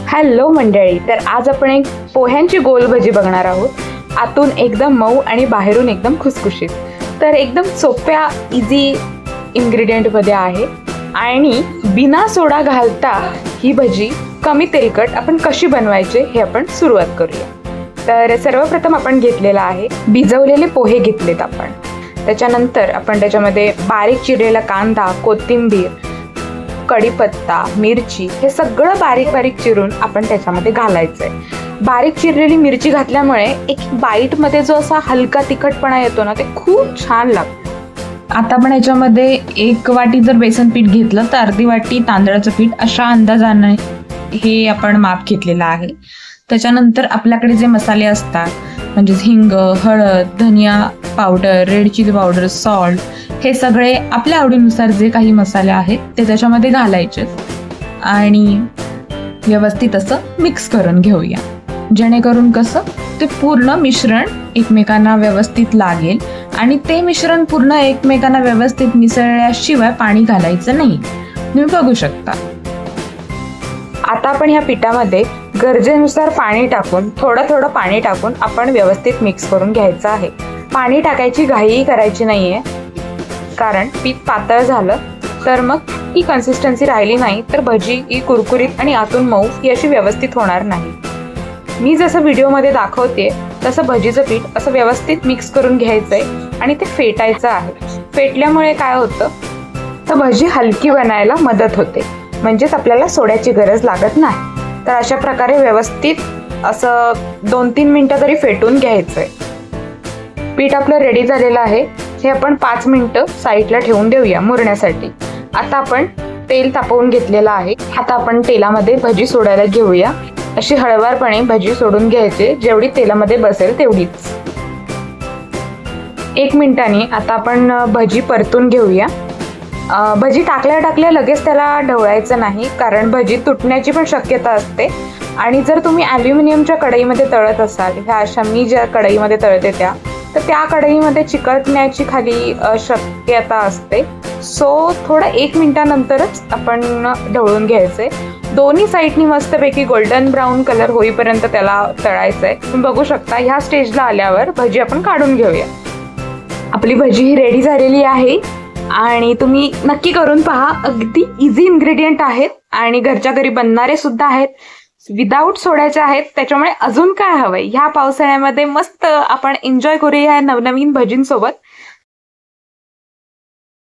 Hello मंडळी, तर आज आपण एक पोह्यांची गोल भजी बघणार आहोत। आतून एकदम मऊ आणि बाहेरून एकदम खुसखुशीत। तर एकदम सोप्या इझी इन्ग्रेडियंटमध्ये आहे आणि बिना सोडा घालता ही भजी कमी तेलकट आपण कशी बनवायचे हे आपण सुरुवात करूया। तर सर्वप्रथम आपण घेतलेला आहे भिजवलेले पोहे घेतलेत आपण। त्याच्यानंतर आपण त्याच्यामध्ये बारीक चिरलेला कांदा, कोथिंबीर, कढीपत्ता, मिरची हे सगळं बारीक बारीक चिरून आपण त्याच्यामध्ये घालायचंय। बारीक चिरलेली मिरची घातल्यामुळे एक बाईटमध्ये जो असा हलका तिखटपणा येतो ना, ते खूप छान लागतं। आता आपण याच्यामध्ये 1 वाटी जर बेसन पीठ घेतलं तर अर्धी वाटी तांदळाचं पीठ अशा अंदाजाने हे आपण माप घेतलेलं आहे। त्याच्यानंतर आपल्याकडे जे मसाले असतात म्हणजे हिंग, हळद, धनिया powder, red chilli powder, salt हे सगळे आपल्या आवडीनुसार जे काही मसाले आहेत ते त्याच्यामध्ये घालायचे आणि व्यवस्थित असं मिक्स करून घेऊया, जेणेकरून कसं ते पूर्ण मिश्रण एकमेकांना व्यवस्थित लागेल आणि ते मिश्रण पूर्ण एकमेकांना व्यवस्थित मिसळल्याशिवाय पाणी घालायचं नाही। तुम्ही बघू शकता। आता आपण ह्या पिठामध्ये गरजेनुसार पाणी टाकून थोडं पाणी टाकून आपण व्यवस्थित मिक्स करून घ्यायचं आहे। पाणी टाकायची घाई करायची नाहीये, कारण पीठ पातळ झालं तर मग ही कन्सिस्टन्सी राहिली नाही तर भजी ही कुरकुरीत आणि आतून मऊ ही अशी व्यवस्थित होणार नाही। मी जसं व्हिडिओमध्ये दाखवते तसं भजीचं पीठ असं व्यवस्थित मिक्स करून घ्यायचंय आणि ते फेटायचं आहे। फेटल्यामुळे काय होतं तर भजी हलकी बनायला मदत होते, म्हणजेच आपल्याला सोड्याची गरज लागत नाही। तर अशा प्रकारे व्यवस्थित असं 2-3 मिनिटं तरी फेटून घ्यायचंय। पीठ आपलं रेडी झालेलं आहे, हे आपण 5 मिनिटं साईडला ठेवून देऊया मुरण्यासाठी। आता आपण तेल तापवून घेतलेलं आहे। आता आपण तेलामध्ये भजी सोडायला घेऊया। अशी हळवारपणे भजी सोडून घ्यायचे, जेवढी तेलामध्ये बसेल तेवढीच। 1 मिनिटांनी आता आपण भजी परतून घेऊया। भजी टाकल्या लगेच त्याला ढवळायचं नाही, कारण भजी तुटण्याची पण शक्यता असते आणि जर तुम्ही ॲल्युमिनियमच्या कढईमध्ये तळत असाल, ह्या अशा मी ज्या कढईमध्ये तळते तर त्या कढईमध्ये चिकटण्याची खाली शक्यता असते। सो थोडं 1 मिनिटानंतरच आपण ढवळून घ्यायचंय। दोन्ही साईडनी मस्तपैकी गोल्डन ब्राऊन कलर होईपर्यंत त्याला तळायचंय। तुम्ही बघू शकता। ह्या स्टेजला आल्यावर भजी आपण काढून घेऊया। आपली भजी ही रेडी झालेली आहे आणि तुम्ही नक्की करून पहा। अगदी इझी इन्ग्रेडियंट आहेत आणि घरच्या घरी बनणारे सुद्धा आहेत, विदाऊट सोडायचे आहेत। त्याच्यामुळे अजून काय हवंय, ह्या पावसाळ्यामध्ये मस्त आपण एन्जॉय करूया ह्या नवनवीन भजींसोबत।